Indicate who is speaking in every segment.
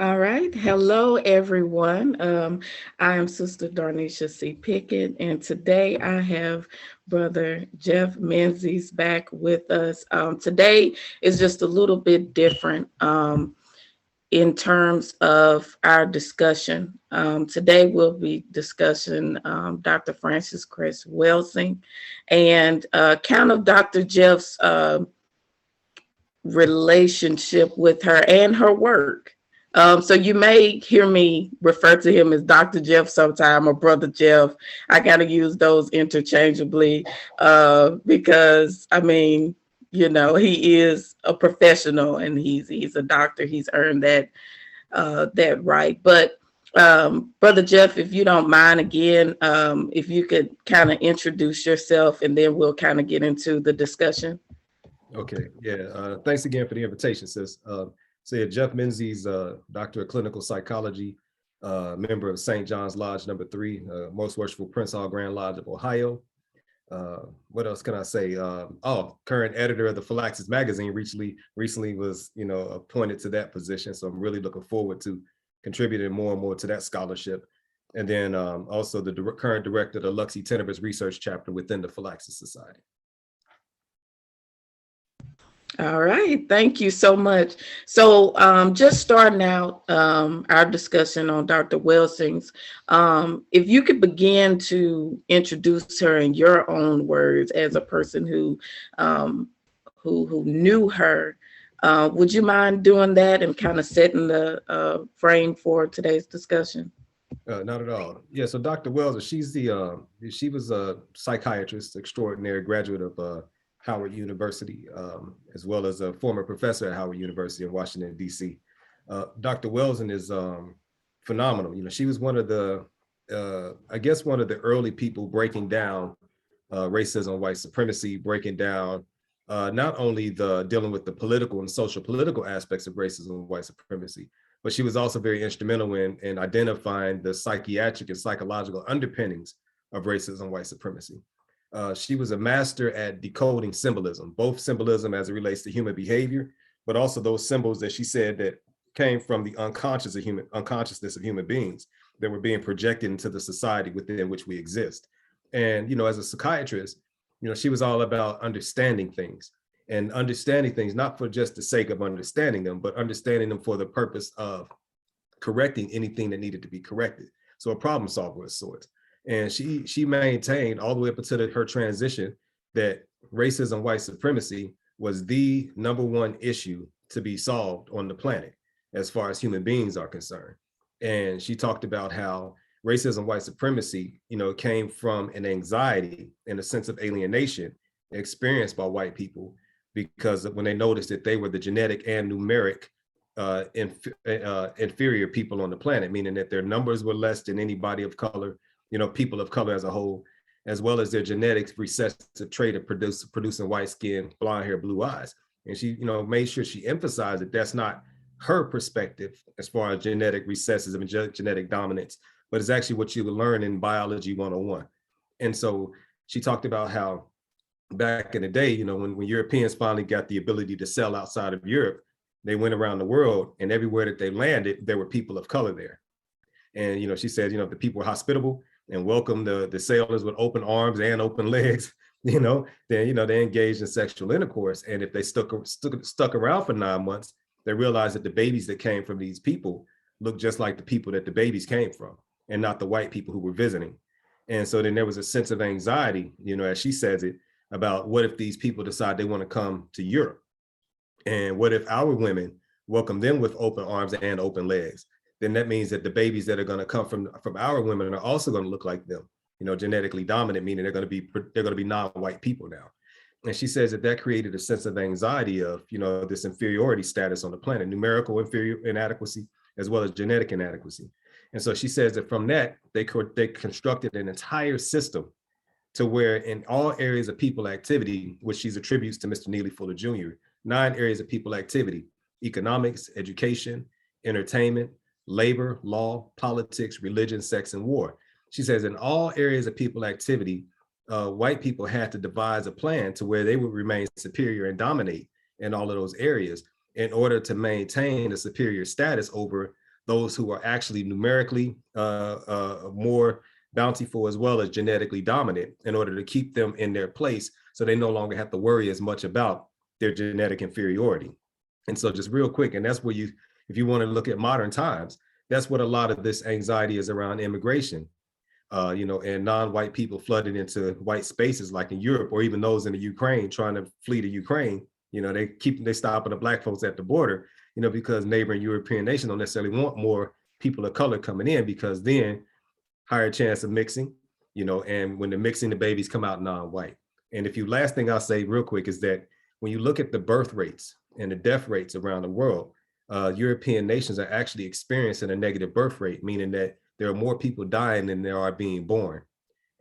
Speaker 1: All right. Hello, everyone. I am Sister Darnisha C. Pickett, and today I have Brother Jeff Menzise back with us. Today is just a little bit different in terms of our discussion. Today we'll be discussing Dr. Frances Cress Welsing and kind of Dr. Jeff's relationship with her and her work. So you may hear me refer to him as Dr. Jeff sometime or Brother Jeff. I got to use those interchangeably because he is a professional and he's a doctor. He's earned that right. But Brother Jeff, if you don't mind, again, if you could kind of introduce yourself, and then we'll kind of get into the discussion.
Speaker 2: Okay, yeah. Thanks again for the invitation, sis. Jeff Menzise, Doctor of Clinical Psychology, member of St. John's Lodge number 3, Most Worshipful Prince Hall Grand Lodge of Ohio. What else can I say? Current editor of the Philaxis magazine recently was, appointed to that position. So I'm really looking forward to contributing more and more to that scholarship. And then also the current director of the Lux Tenebris Research Chapter within the Philaxis Society.
Speaker 1: All right, thank you so much. So just starting out our discussion on Dr. Welsings, if you could begin to introduce her in your own words as a person who knew her, would you mind doing that and kind of setting the frame for today's discussion?
Speaker 2: Not at all. Yeah, so Dr. Wells, she was a psychiatrist extraordinary, graduate of Howard University, as well as a former professor at Howard University in Washington, D.C. Dr. Welsing is phenomenal. She was one of the early people breaking down racism, white supremacy, breaking down not only dealing with the political and social political aspects of racism and white supremacy, but she was also very instrumental in identifying the psychiatric and psychological underpinnings of racism and white supremacy. She was a master at decoding symbolism, both symbolism as it relates to human behavior, but also those symbols that she said that came from the unconsciousness of human beings that were being projected into the society within which we exist. And, as a psychiatrist, she was all about understanding things not for just the sake of understanding them, but understanding them for the purpose of correcting anything that needed to be corrected. So a problem solver of sorts. And she maintained all the way up until her transition that racism, white supremacy was the number one issue to be solved on the planet as far as human beings are concerned. And she talked about how racism, white supremacy, came from an anxiety and a sense of alienation experienced by white people, because when they noticed that they were the genetic and numeric inferior people on the planet, meaning that their numbers were less than anybody of color, people of color as a whole, as well as their genetics recessive trait of producing white skin, blonde hair, blue eyes. And she, made sure she emphasized that that's not her perspective as far as genetic recessive and genetic dominance, but it's actually what you would learn in biology 101. And so she talked about how back in the day, when Europeans finally got the ability to sell outside of Europe, they went around the world, and everywhere that they landed, there were people of color there. And, she said, the people were hospitable and welcomed the sailors with open arms and open legs, then, they engaged in sexual intercourse. And if they stuck around for 9 months, they realized that the babies that came from these people looked just like the people that the babies came from, and not the white people who were visiting. And so then there was a sense of anxiety, as she says it, about what if these people decide they want to come to Europe? And what if our women welcome them with open arms and open legs? Then that means that the babies that are going to come from our women are also going to look like them, genetically dominant, meaning they're going to be non-white people now. And she says that created a sense of anxiety of, this inferiority status on the planet, numerical inadequacy, as well as genetic inadequacy. And so she says that from that, they constructed an entire system to where in all areas of people activity, which she attributes to Mr. Neely Fuller Jr., 9 areas of people activity: economics, education, entertainment, labor, law, politics, religion, sex, and war. She says in all areas of people activity, white people had to devise a plan to where they would remain superior and dominate in all of those areas in order to maintain a superior status over those who are actually numerically more bountiful as well as genetically dominant in order to keep them in their place so they no longer have to worry as much about their genetic inferiority. And so just real quick, and that's where you, if you want to look at modern times, that's what a lot of this anxiety is around immigration, and non-white people flooding into white spaces like in Europe, or even those in the Ukraine trying to flee to Ukraine. They stopping the black folks at the border, because neighboring European nations don't necessarily want more people of color coming in, because then higher chance of mixing, and when they're mixing, the babies come out non-white. And last thing I'll say real quick is that when you look at the birth rates and the death rates around the world, European nations are actually experiencing a negative birth rate, meaning that there are more people dying than there are being born.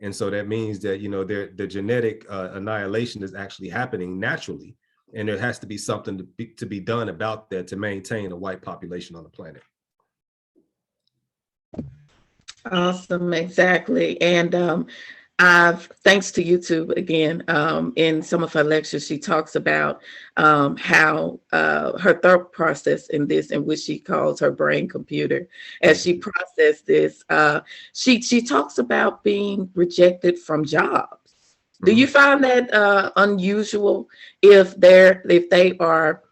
Speaker 2: And so that means that, the genetic annihilation is actually happening naturally. And there has to be something to be done about that to maintain a white population on the planet.
Speaker 1: Awesome, exactly. And thanks to YouTube again, in some of her lectures, she talks about how her thought process in this, in which she calls her brain computer, as she processed this, she talks about being rejected from jobs. Do you find that unusual if they are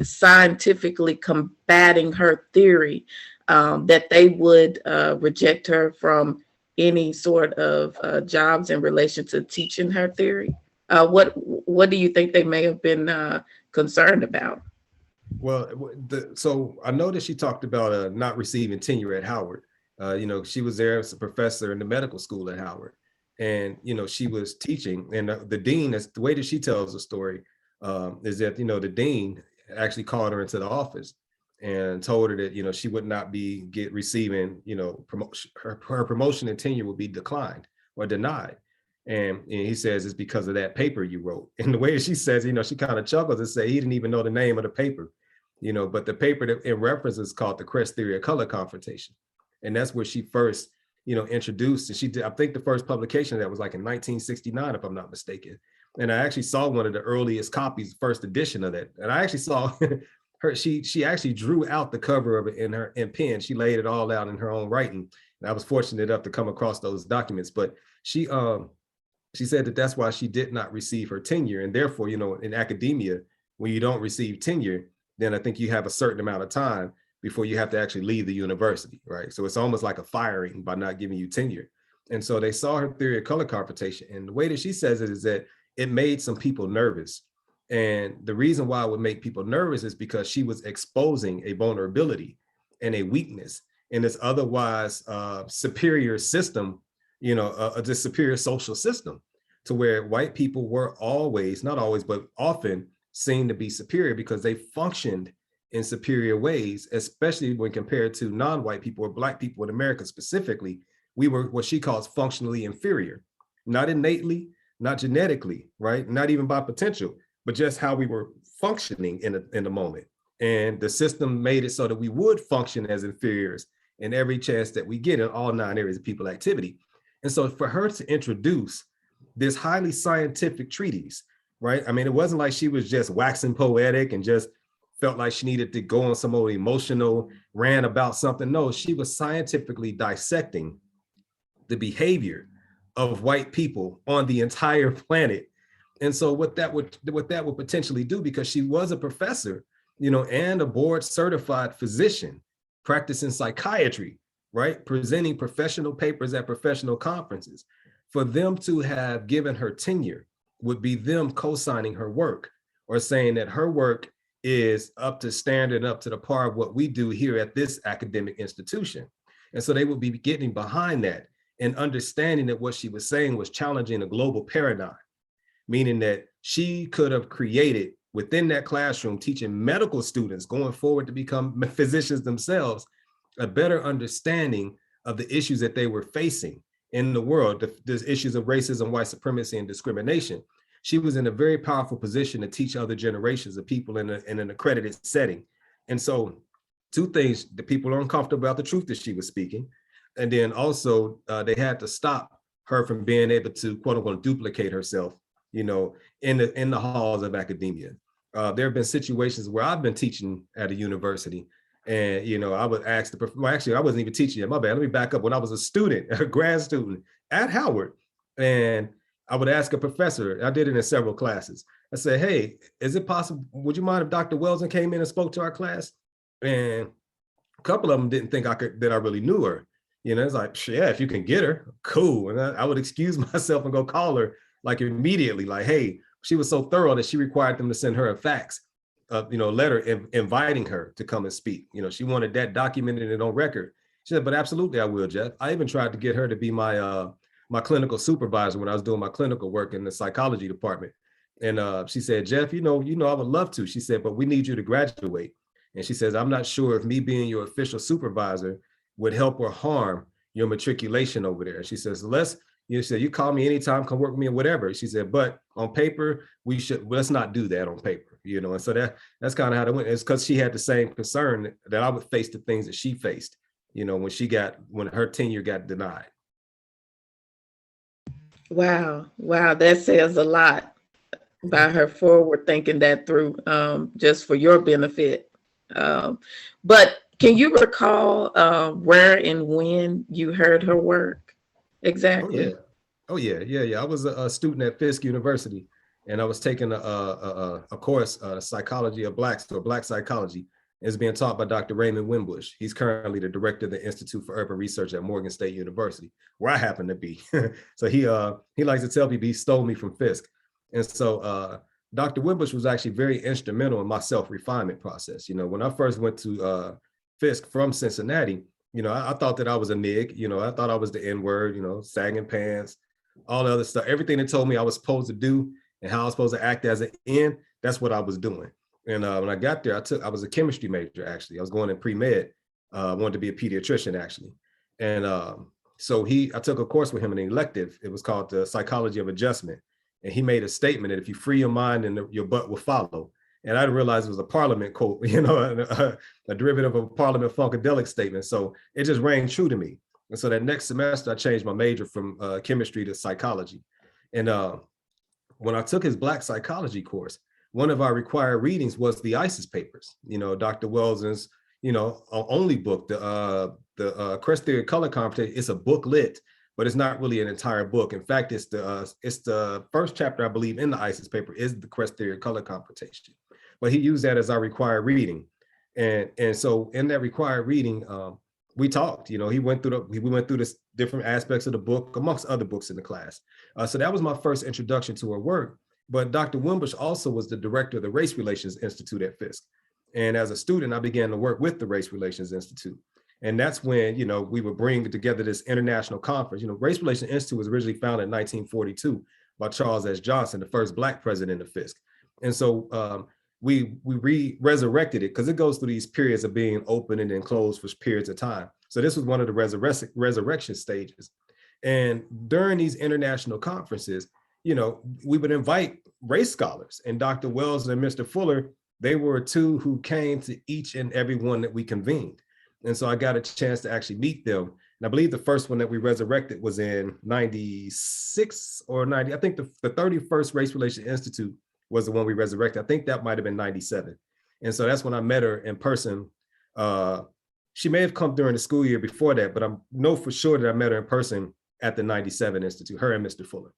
Speaker 1: scientifically combating her theory, that they would reject her from any sort of jobs in relation to teaching her theory? What do you think they may have been concerned about?
Speaker 2: Well, so I know that she talked about not receiving tenure at Howard. She was there as a professor in the medical school at Howard. And, she was teaching, and the dean, that's the way that she tells the story, is that, the dean actually called her into the office and told her that, she would not be receiving, promotion, her promotion and tenure would be declined or denied. And he says it's because of that paper you wrote. And the way she says, she kind of chuckles and say he didn't even know the name of the paper, but the paper that in reference is called the Cress Theory of Color Confrontation. And that's where she first, introduced, and she did, I think the first publication of that was like in 1969, if I'm not mistaken. And I actually saw one of the earliest copies, first edition of that. And I actually saw her, she actually drew out the cover of it in pen. She laid it all out in her own writing. And I was fortunate enough to come across those documents. But she said that that's why she did not receive her tenure. And therefore, in academia, when you don't receive tenure, then I think you have a certain amount of time before you have to actually leave the university, right? So it's almost like a firing by not giving you tenure. And so they saw her theory of color confrontation. And the way that she says it is that it made some people nervous. And the reason why it would make people nervous is because she was exposing a vulnerability and a weakness in this otherwise superior system, this superior social system, to where white people were always, not always, but often seen to be superior because they functioned in superior ways, especially when compared to non-white people or Black people in America specifically. We were what she calls functionally inferior, not innately, not genetically, right? Not even by potential, but just how we were functioning in the moment. And the system made it so that we would function as inferiors in every chance that we get in all 9 areas of people activity. And so for her to introduce this highly scientific treatise, right? I mean, it wasn't like she was just waxing poetic and just felt like she needed to go on some old emotional rant about something. No, she was scientifically dissecting the behavior of white people on the entire planet. And so what that would potentially do, because she was a professor, and a board certified physician practicing psychiatry, right? Presenting professional papers at professional conferences, for them to have given her tenure would be them co-signing her work or saying that her work is up to standard, up to the par of what we do here at this academic institution. And so they would be getting behind that and understanding that what she was saying was challenging a global paradigm, meaning that she could have created within that classroom, teaching medical students going forward to become physicians themselves, a better understanding of the issues that they were facing in the world, the issues of racism, white supremacy, and discrimination. She was in a very powerful position to teach other generations of people in an accredited setting. And so 2 things: the people are uncomfortable about the truth that she was speaking. And then also they had to stop her from being able to, quote unquote, duplicate herself, in the halls of academia. There have been situations where I've been teaching at a university And, I would ask well, actually, I wasn't even teaching yet. My bad. Let me back up. When I was a student, a grad student at Howard, and I would ask a professor, I did it in several classes. I said, hey, is it possible? Would you mind if Dr. Welsing came in and spoke to our class? And a couple of them didn't think that I really knew her. It's like, yeah, if you can get her, cool. And I would excuse myself and go call her like immediately, like, hey, she was so thorough that she required them to send her a fax, letter inviting her to come and speak. She wanted that documented and on record. She said, but absolutely, I will, Jeff. I even tried to get her to be my clinical supervisor when I was doing my clinical work in the psychology department. And she said, Jeff, I would love to. She said, but we need you to graduate. And she says, I'm not sure if me being your official supervisor would help or harm your matriculation over there. She says, you call me anytime, come work with me or whatever. She said, but on paper, let's not do that on paper, And so that's kind of how it went. It's because she had the same concern that I would face the things that she faced, when her tenure got denied.
Speaker 1: Wow. That says a lot by her forward thinking that through, just for your benefit. But can you recall where and when you heard her work exactly?
Speaker 2: Oh yeah. I was a student at Fisk University, and I was taking a course, psychology of blacks, or black psychology. It's being taught by Dr. Raymond Wimbush. He's currently the director of the Institute for Urban Research at Morgan State University, where I happen to be. So he likes to tell people he stole me from Fisk. And so Dr. Wimbush was actually very instrumental in my self-refinement process. When I first went to Fisk from Cincinnati, I thought that I was a nig, I thought I was the N-word, sagging pants, all the other stuff. Everything they told me I was supposed to do and how I was supposed to act as an N, that's what I was doing. And when I got there, I was a chemistry major, actually. I was going in pre-med. I wanted to be a pediatrician, actually. And so I took a course with him, an elective. It was called the Psychology of Adjustment. And he made a statement that if you free your mind, and your butt will follow. And I didn't realize it was a Parliament quote, a derivative of a Parliament Funkadelic statement. So it just rang true to me. And so that next semester, I changed my major from chemistry to psychology. And when I took his Black psychology course, one of our required readings was the ISIS papers, Dr. Welsing's, only book, the Cress Theory of Color Computation. It's a booklet, but it's not really an entire book. In fact, it's the first chapter, I believe, in the ISIS paper is the Cress Theory of Color Computation. But he used that as our required reading. And so in that required reading, we talked, we went through the different aspects of the book, amongst other books in the class. So that was my first introduction to her work. But Dr. Wimbush also was the director of the Race Relations Institute at Fisk. And as a student, I began to work with the Race Relations Institute. And that's when, we would bring together this international conference. Race Relations Institute was originally founded in 1942 by Charles S. Johnson, the first Black president of Fisk. And so we resurrected it because it goes through these periods of being open and then closed for periods of time. So this was one of the resurrection stages. And during these international conferences, we would invite race scholars, and Dr. Wells and Mr. Fuller, they were two who came to each and every one that we convened. And so I got a chance to actually meet them. And I believe the first one that we resurrected was in 96 or 90. I think the 31st Race Relations Institute was the one we resurrected. I think that might've been 97. And so that's when I met her in person. She may have come during the school year before that, but I know for sure that I met her in person at the 97 Institute, her and Mr. Fuller.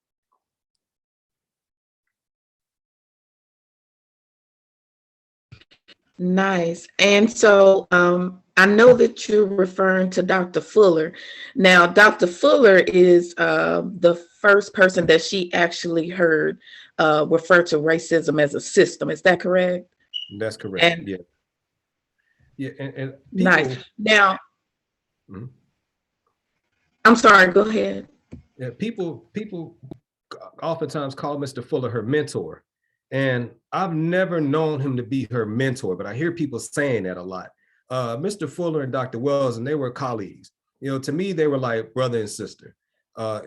Speaker 1: Nice. And so I know that you're referring to Dr. Fuller. Now, Dr. Fuller is the first person that she actually heard refer to racism as a system. Is that correct?
Speaker 2: That's correct. And, yeah. And people,
Speaker 1: nice. Now, I'm sorry, go ahead.
Speaker 2: Yeah, people oftentimes call Mr. Fuller her mentor. And I've never known him to be her mentor, but I hear people saying that a lot. Mr. Fuller and Dr. Wells, and they were colleagues. To me, they were like brother and sister.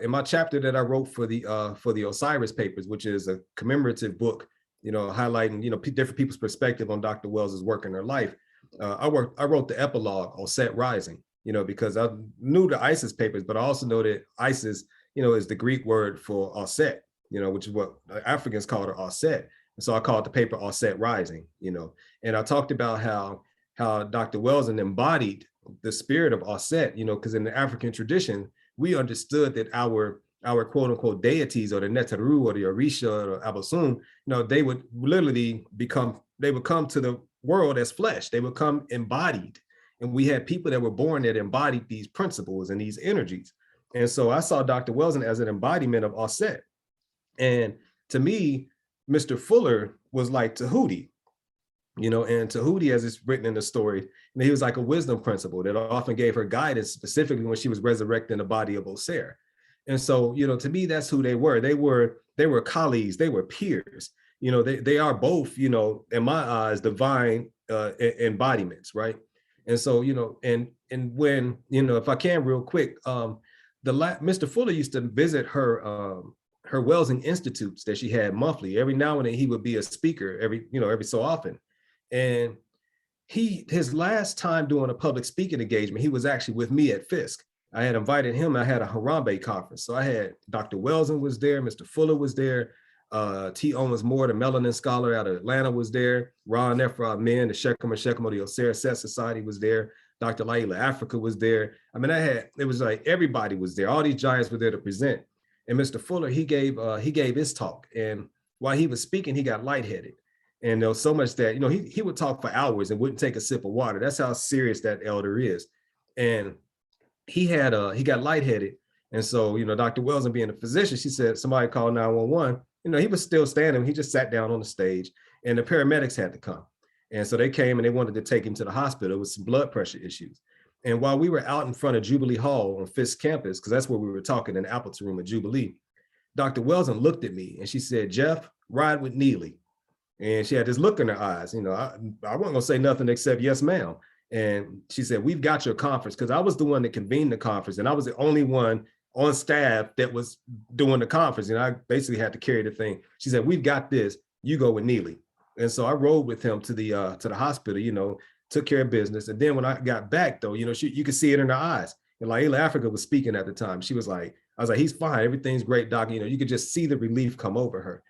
Speaker 2: In my chapter that I wrote for the Osiris papers, which is a commemorative book, highlighting, different people's perspective on Dr. Wells's work in her life. I wrote the epilogue on Set Rising, because I knew the ISIS papers, but I also know that ISIS, is the Greek word for Auset, which is what Africans called her Auset. And so I called the paper Auset Rising, and I talked about how how Dr. Welsing embodied the spirit of Osset, because in the African tradition, we understood that our quote unquote deities, or the Neteru or the Orisha or Abosum, they would literally they would come to the world as flesh. They would come embodied. And we had people that were born that embodied these principles and these energies. And so I saw Dr. Welsing as an embodiment of Osset. And to me, Mr. Fuller was like Tahuti, and Tahuti, as it's written in the story, he was like a wisdom principle that often gave her guidance, specifically when she was resurrecting the body of Osir. And so, to me, that's who they were. They were colleagues, they were peers. They are both, in my eyes, divine embodiments, right? And so, and when, if I can real quick, Mr. Fuller used to visit her Welsing Institutes that she had monthly. Every now and then he would be a speaker every so often. And his last time doing a public speaking engagement, he was actually with me at Fisk. I had invited him. I had a Harambe conference. So I had Dr. Welsing was there, Mr. Fuller was there, T. Owens Moore, the melanin scholar out of Atlanta, was there, Ron Ephraim Men, the Shechem of the Osira Set Society was there, Dr. Laila Africa was there. I mean, it was like everybody was there. All these giants were there to present. And Mr. Fuller, he gave his talk. And while he was speaking, he got lightheaded. And there was so much that, he would talk for hours and wouldn't take a sip of water. That's how serious that elder is. And he got lightheaded. And so, Dr. Welsing, being a physician, she said, somebody called 911. He was still standing. He just sat down on the stage and the paramedics had to come. And so they came and they wanted to take him to the hospital with some blood pressure issues. And while we were out in front of Jubilee Hall on Fisk campus, because that's where we were talking in the Appleton room at Jubilee, Dr. Welsing looked at me and she said, Jeff, ride with Neely. And she had this look in her eyes. I wasn't gonna say nothing except yes, ma'am. And she said, we've got your conference, because I was the one that convened the conference and I was the only one on staff that was doing the conference. I basically had to carry the thing. She said, we've got this, you go with Neely. And so I rode with him to the hospital, took care of business. And then when I got back though, you could see it in her eyes. And Laila Africa was speaking at the time. She was like, I was like, he's fine. Everything's great, doc. You could just see the relief come over her.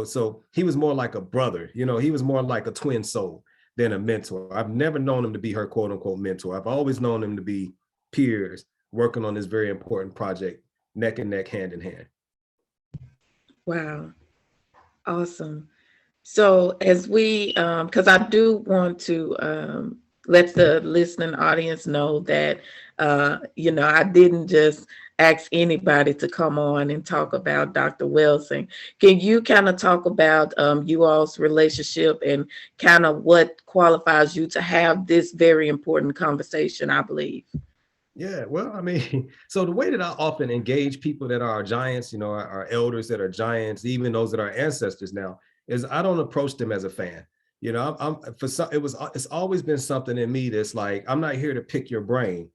Speaker 2: So he was more like a brother, he was more like a twin soul than a mentor. I've never known him to be her quote unquote mentor. I've always known him to be peers working on this very important project, neck and neck, hand in hand.
Speaker 1: Wow. Awesome. So as we, because I do want to let the listening audience know that, I didn't just ask anybody to come on and talk about Dr. Welsing. Can you kind of talk about you all's relationship and kind of what qualifies you to have this very important conversation, I believe?
Speaker 2: Yeah, well, so the way that I often engage people that are giants, our elders that are giants, even those that are ancestors now, is I don't approach them as a fan. It's always been something in me that's like, I'm not here to pick your brain.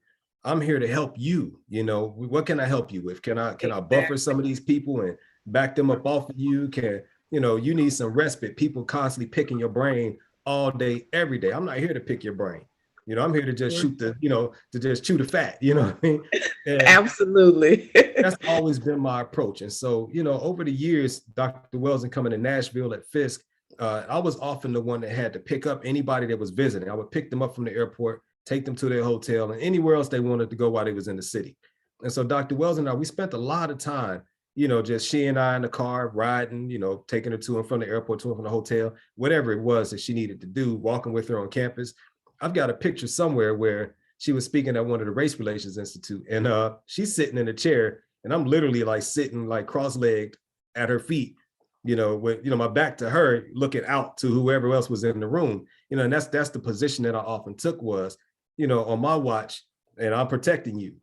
Speaker 2: I'm here to help you. What can I help you with? Can I buffer some of these people and back them up off of you? You need some respite. People constantly picking your brain all day, every day. I'm not here to pick your brain. I'm here to just shoot chew the fat, what I mean? And
Speaker 1: absolutely.
Speaker 2: That's always been my approach. And so, over the years, Dr. Welsing coming to Nashville at Fisk, I was often the one that had to pick up anybody that was visiting. I would pick them up from the airport, take them to their hotel and anywhere else they wanted to go while they was in the city. And so Dr. Wells and I, we spent a lot of time, just she and I in the car riding, taking her to and from the airport, to and from the hotel, whatever it was that she needed to do, walking with her on campus. I've got a picture somewhere where she was speaking at one of the Race Relations Institute and she's sitting in a chair and I'm literally like sitting like cross-legged at her feet, with, my back to her, looking out to whoever else was in the room, and that's the position that I often took was, on my watch, and I'm protecting you.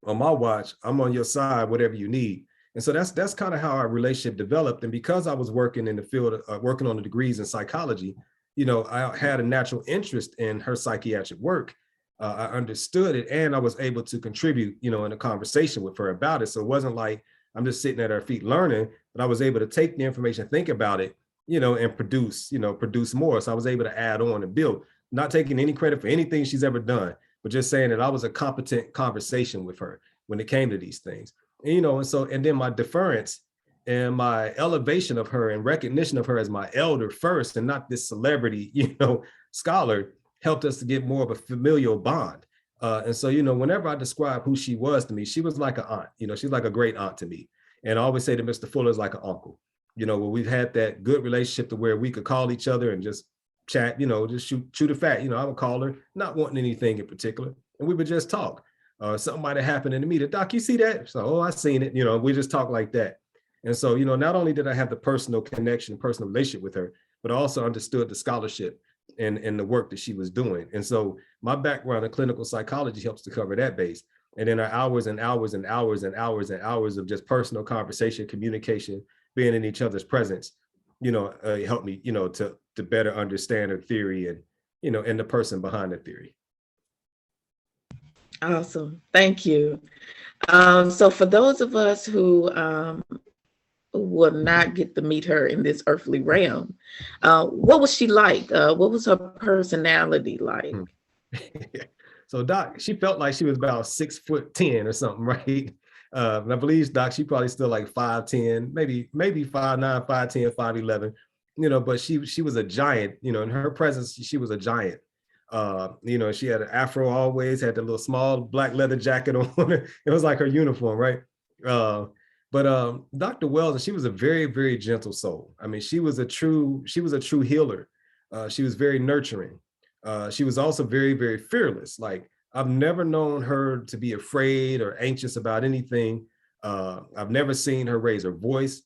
Speaker 2: On my watch, I'm on your side, whatever you need. And so that's kind of how our relationship developed. And because I was working in the field, working on the degrees in psychology, I had a natural interest in her psychiatric work. I understood it, and I was able to contribute, in a conversation with her about it. So it wasn't like I'm just sitting at her feet learning, but I was able to take the information, think about it, and produce more. So I was able to add on and build, not taking any credit for anything she's ever done, but just saying that I was a competent conversation with her when it came to these things. And then my deference and my elevation of her and recognition of her as my elder first and not this celebrity, scholar, helped us to get more of a familial bond. And so, whenever I describe who she was to me, she was like an aunt. She's like a great aunt to me. And I always say to Mr. Fuller is like an uncle. Where we've had that good relationship to where we could call each other and just chat, just shoot a fact. I would call her, not wanting anything in particular, and we would just talk. Something might have happened in the meeting. Doc, you see that? So, oh, I seen it. We just talk like that. And so, not only did I have the personal connection, personal relationship with her, but I also understood the scholarship and the work that she was doing. And so my background in clinical psychology helps to cover that base. And then our hours and hours and hours and hours and hours of just personal conversation, communication, being in each other's presence, helped me, to better understand her theory and the person behind the theory.
Speaker 1: Awesome. Thank you. So for those of us who will not get to meet her in this earthly realm, what was she like? What was her personality like?
Speaker 2: So Doc, she felt like she was about 6'10" or something, right? And I believe Doc, she probably still like 5'10", maybe 5'9", 5'10", 5'11", but she was a giant, in her presence, she was a giant. She had an afro, always had the little small black leather jacket on. It was like her uniform, right? But Dr. Wells, she was a very, very gentle soul. I mean, she was a true healer. She was very nurturing. She was also very, very fearless. Like, I've never known her to be afraid or anxious about anything. I've never seen her raise her voice,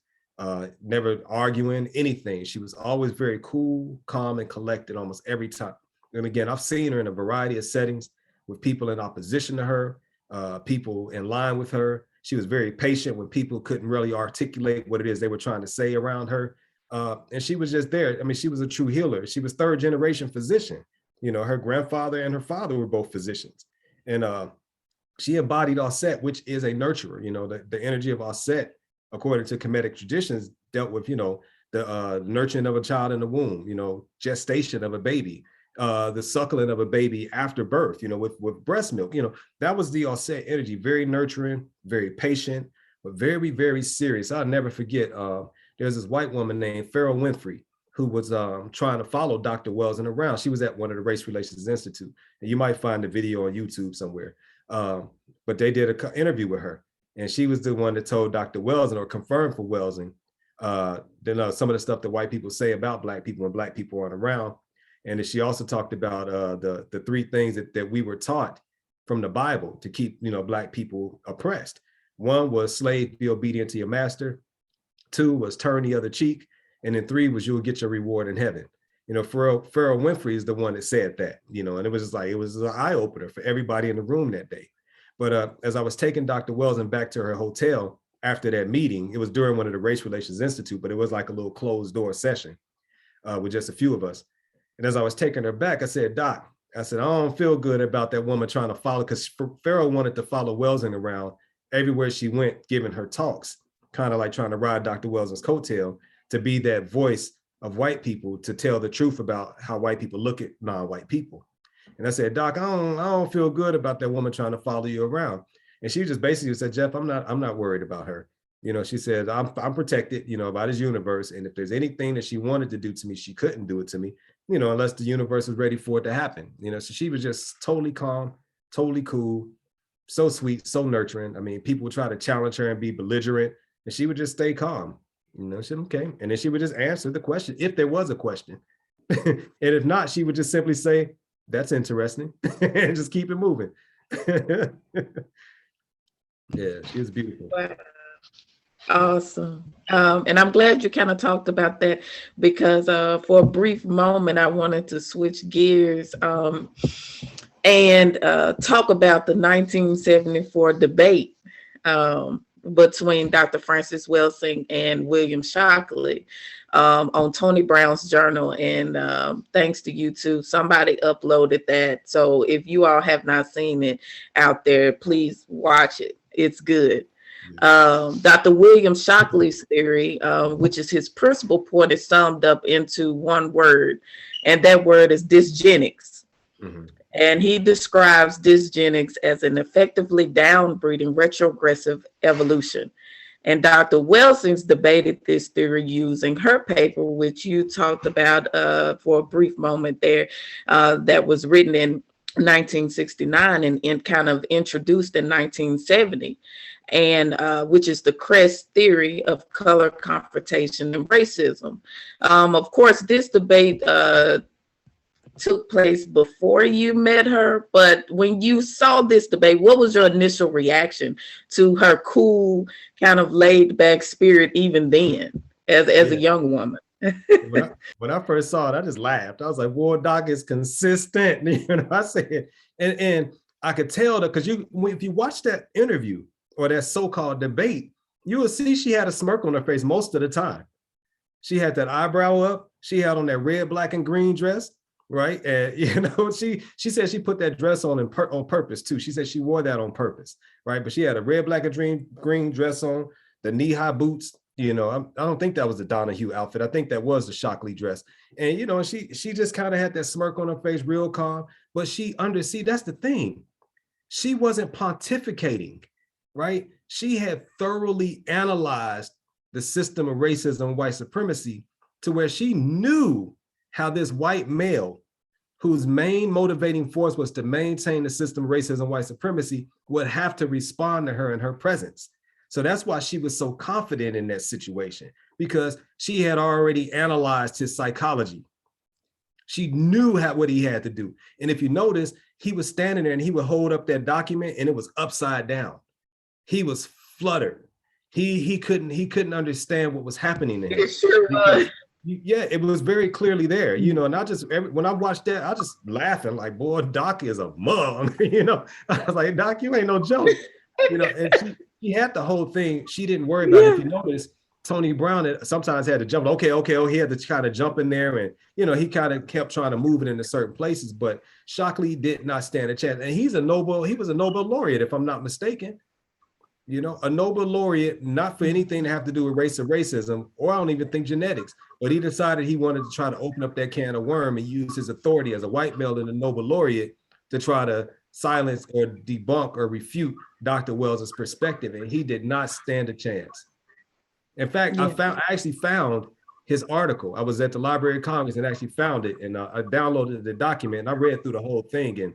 Speaker 2: never arguing anything. She was always very cool, calm, and collected almost every time. And again, I've seen her in a variety of settings with people in opposition to her, people in line with her. She was very patient when people couldn't really articulate what it is they were trying to say around her. And she was just there. I mean, she was a true healer. She was third generation physician. Her grandfather and her father were both physicians. And she embodied Auset, which is a nurturer. The energy of Auset, according to Kemetic traditions, dealt with, the nurturing of a child in the womb, gestation of a baby, the suckling of a baby after birth, with breast milk. That was the Auset energy, very nurturing, very patient, but very, very serious. I'll never forget, there's this white woman named Farrell Winfrey, who was trying to follow Dr. Welsing around. She was at one of the Race Relations Institute, and you might find the video on YouTube somewhere. But they did an interview with her, and she was the one that told Dr. Welsing, or confirmed for Welsing, some of the stuff that white people say about Black people when Black people aren't around. And then she also talked about the three things that we were taught from the Bible to keep Black people oppressed. One was slave, be obedient to your master. 2 was turn the other cheek. And then 3 was you'll get your reward in heaven. Farrell Winfrey is the one that said that, and it was just like, it was an eye opener for everybody in the room that day. But as I was taking Dr. Welsing back to her hotel after that meeting, it was during one of the Race Relations Institute, but it was like a little closed door session with just a few of us. And as I was taking her back, I said, Doc, I don't feel good about that woman trying to follow, because Farrell wanted to follow Welsing around everywhere she went, giving her talks, kind of like trying to ride Dr. Welsing's coattail, to be that voice of white people, to tell the truth about how white people look at non-white people. And I said, Doc, I don't feel good about that woman trying to follow you around. And she just basically said, Jeff, I'm not worried about her. She said, I'm protected, by this universe. And if there's anything that she wanted to do to me, she couldn't do it to me, unless the universe was ready for it to happen. So she was just totally calm, totally cool, so sweet, so nurturing. I mean, people would try to challenge her and be belligerent, and she would just stay calm. She said, okay. And then she would just answer the question, if there was a question. And if not, she would just simply say, that's interesting, and just keep it moving. Yeah, she was beautiful.
Speaker 1: Wow. Awesome. And I'm glad you kind of talked about that, because for a brief moment, I wanted to switch gears and talk about the 1974 debate between Dr. Francis Welsing and William Shockley on Tony Brown's journal. And thanks to YouTube, somebody uploaded that. So if you all have not seen it out there, please watch it. It's good. Dr. William Shockley's theory, which is his principal point, is summed up into one word, and that word is dysgenics. Mm-hmm. And he describes dysgenics as an effectively downbreeding retrogressive evolution. And Dr. Welsings debated this theory using her paper, which you talked about for a brief moment there, that was written in 1969 and kind of introduced in 1970, and which is the Cress theory of color confrontation and racism. Of course, this debate took place before you met her, but when you saw this debate, what was your initial reaction to her cool, kind of laid back spirit, even then, as a young woman?
Speaker 2: When I first saw it, I just laughed. I was like, "Boy, Doc is consistent." You know, I said, and I could tell that because if you watch that interview or that so-called debate, you will see she had a smirk on her face most of the time. She had that eyebrow up. She had on that red, black, and green dress, right? And you know, she said she put that dress on on purpose too. She said she wore that on purpose, right? But she had a red, black, and green dress on, the knee-high boots. You know, I don't think that was the Donahue outfit. I think that was the Shockley dress. And, you know, she just kind of had that smirk on her face, real calm. But that's the thing. She wasn't pontificating, right? She had thoroughly analyzed the system of racism and white supremacy to where she knew how this white male, whose main motivating force was to maintain the system of racism and white supremacy, would have to respond to her in her presence. So that's why she was so confident in that situation, because she had already analyzed his psychology. She knew what he had to do. And if you notice, he was standing there and he would hold up that document and it was upside down. He was fluttered. He couldn't understand what was happening to him.
Speaker 1: It sure was.
Speaker 2: Yeah, it was very clearly there, you know, and when I watched that, I just laughing like, boy, Doc is a mug, you know. I was like, Doc, you ain't no joke, you know. And she had the whole thing. She didn't worry about it. If you notice, Tony Brown sometimes had to jump. Okay, he had to kind of jump in there, and you know, he kind of kept trying to move it into certain places. But Shockley did not stand a chance, and he was a Nobel laureate, if I'm not mistaken. You know, a Nobel laureate, not for anything to have to do with race or racism, or I don't even think genetics. But he decided he wanted to try to open up that can of worm and use his authority as a white male and a Nobel laureate to try to silence or debunk or refute Dr. Wells' perspective, and he did not stand a chance. In fact, I actually found his article. I was at the Library of Congress and actually found it, and I downloaded the document and I read through the whole thing, and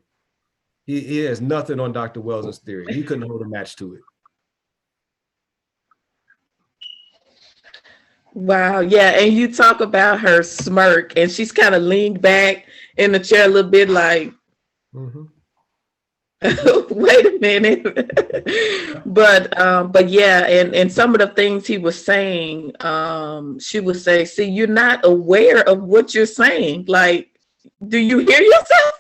Speaker 2: he has nothing on Dr. Wells' theory. He couldn't hold a match to it.
Speaker 1: Wow, yeah, and you talk about her smirk, and she's kind of leaned back in the chair a little bit like, wait a minute. But yeah, and some of the things he was saying, she would say, see, you're not aware of what you're saying. Like, do you hear yourself?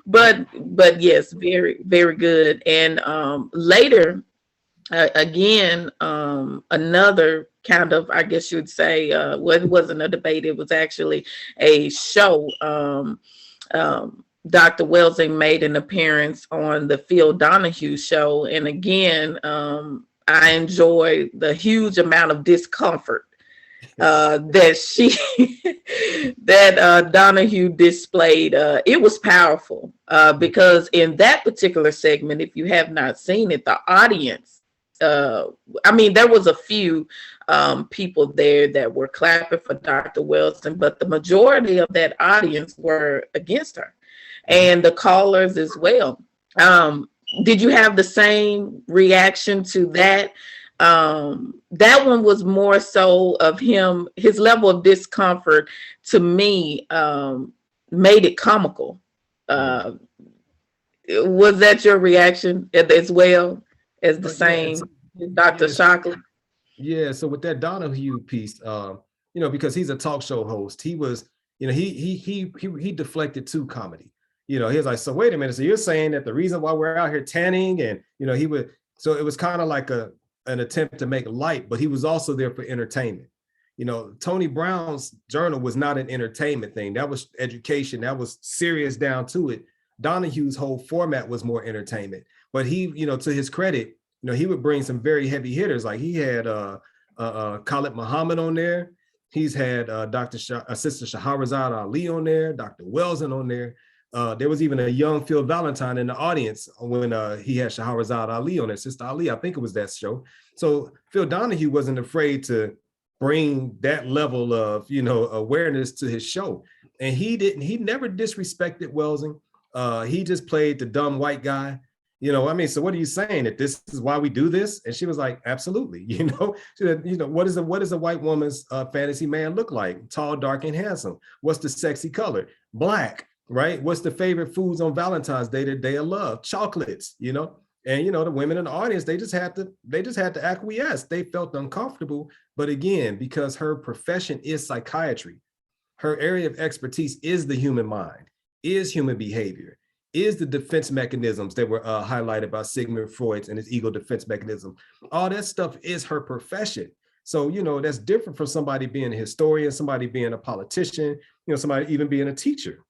Speaker 1: But yes, very, very good. And later, again, another kind of, I guess you'd say, well, it wasn't a debate, it was actually a show. Dr. Welsing made an appearance on the Phil Donahue show. And again, I enjoy the huge amount of discomfort that Donahue displayed. It was powerful because in that particular segment, if you have not seen it, the audience, I mean, there was a few people there that were clapping for Dr. Welsing, but the majority of that audience were against her, and the callers as well. Did you have the same reaction to that? That one was more so of him, his level of discomfort to me made it comical. Was that your reaction as well as the same Dr. Shockley?
Speaker 2: Yeah, so with that Donahue piece, you know, because he's a talk show host, he was, you know, he deflected to comedy. You know, he was like, so wait a minute, so you're saying that the reason why we're out here tanning, and you know, so it was kind of like an attempt to make light, but he was also there for entertainment. You know, Tony Brown's journal was not an entertainment thing. That was education. That was serious down to it. Donahue's whole format was more entertainment. But he, you know, to his credit, you know, he would bring some very heavy hitters. Like he had Khalid Muhammad on there. He's had Sister Shahrazad Ali on there, Dr. Welsing on there. There was even a young Phil Valentine in the audience when he had Shahrazad Ali on it, Sister Ali, I think it was that show. So Phil Donahue wasn't afraid to bring that level of, awareness to his show. And he never disrespected Welsing. He just played the dumb white guy. So what are you saying, that this is why we do this? And she was like, absolutely. She said, what is a white woman's fantasy man look like? Tall, dark, and handsome. What's the sexy color? Black, right? What's the favorite foods on Valentine's Day, the day of love? Chocolates, And the women in the audience, they just had to acquiesce. They felt uncomfortable. But again, because her profession is psychiatry, her area of expertise is the human mind, is human behavior, is the defense mechanisms that were highlighted by Sigmund Freud and his ego defense mechanism. All that stuff is her profession. So, that's different from somebody being a historian, somebody being a politician, somebody even being a teacher.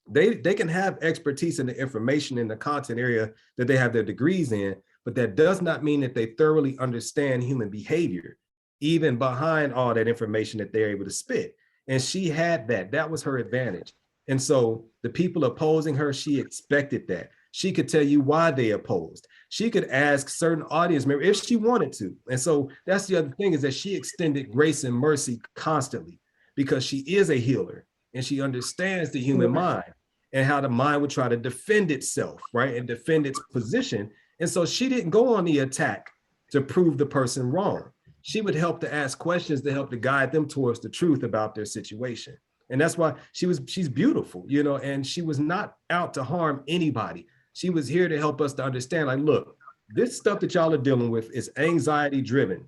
Speaker 2: They can have expertise in the information in the content area that they have their degrees in, but that does not mean that they thoroughly understand human behavior, even behind all that information that they're able to spit. And she had that. That was her advantage. And so the people opposing her, she expected that. She could tell you why they opposed. She could ask certain audience members if she wanted to. And so that's the other thing, is that she extended grace and mercy constantly, because she is a healer and she understands the human mind and how the mind would try to defend itself, right? And defend its position. And so she didn't go on the attack to prove the person wrong. She would help to ask questions to help to guide them towards the truth about their situation. And that's why she's beautiful, and she was not out to harm anybody. She was here to help us to understand, like, look, this stuff that y'all are dealing with is anxiety driven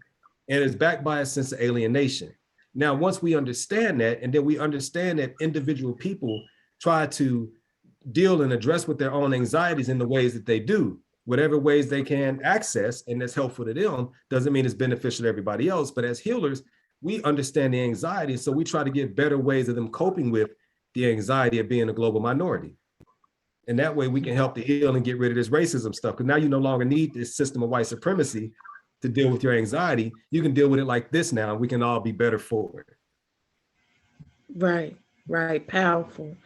Speaker 2: and it's backed by a sense of alienation. Now, once we understand that, and then we understand that individual people try to deal and address with their own anxieties in the ways that they do, whatever ways they can access, and that's helpful to them, doesn't mean it's beneficial to everybody else. But as healers, we understand the anxiety, so we try to get better ways of them coping with the anxiety of being a global minority. And that way we can help to heal and get rid of this racism stuff, because now you no longer need this system of white supremacy to deal with your anxiety. You can deal with it like this now, and we can all be better for it.
Speaker 1: Right, powerful.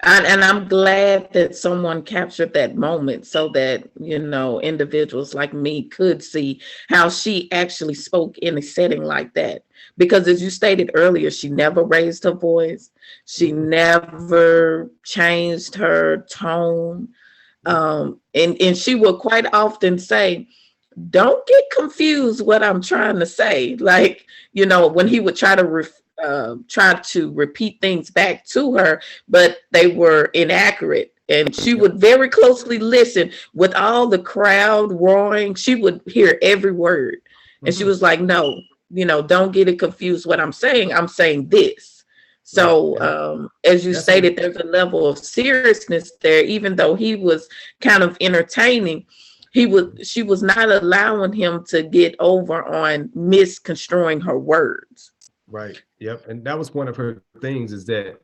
Speaker 1: And I'm glad that someone captured that moment so that, individuals like me could see how she actually spoke in a setting like that. Because as you stated earlier, she never raised her voice. She never changed her tone. And she would quite often say, don't get confused what I'm trying to say. Like, when he would try to repeat things back to her, but they were inaccurate. And she would very closely listen. With all the crowd roaring, she would hear every word. And she was like, no, don't get it confused what I'm saying. I'm saying this. So as you stated, there's a level of seriousness there, even though he was kind of entertaining. She was not allowing him to get over on misconstruing her words.
Speaker 2: Right. Yep. And that was one of her things, is that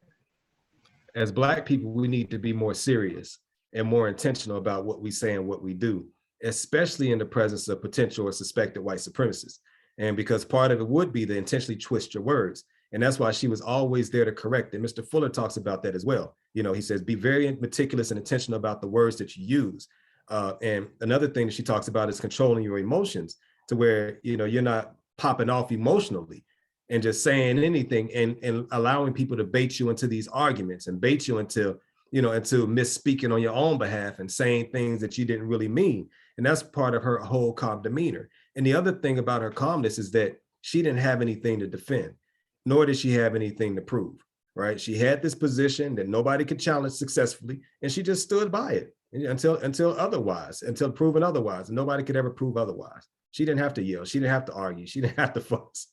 Speaker 2: as Black people, we need to be more serious and more intentional about what we say and what we do, especially in the presence of potential or suspected white supremacists. And because part of it would be to intentionally twist your words. And that's why she was always there to correct it. Mr. Fuller talks about that as well. He says, be very meticulous and intentional about the words that you use. And another thing that she talks about is controlling your emotions, to where, you're not popping off emotionally and just saying anything and allowing people to bait you into these arguments and bait you into misspeaking on your own behalf and saying things that you didn't really mean. And that's part of her whole calm demeanor. And the other thing about her calmness is that she didn't have anything to defend, nor did she have anything to prove, right? She had this position that nobody could challenge successfully, and she just stood by it until proven otherwise. And nobody could ever prove otherwise. She didn't have to yell. She didn't have to argue. She didn't have to fuss.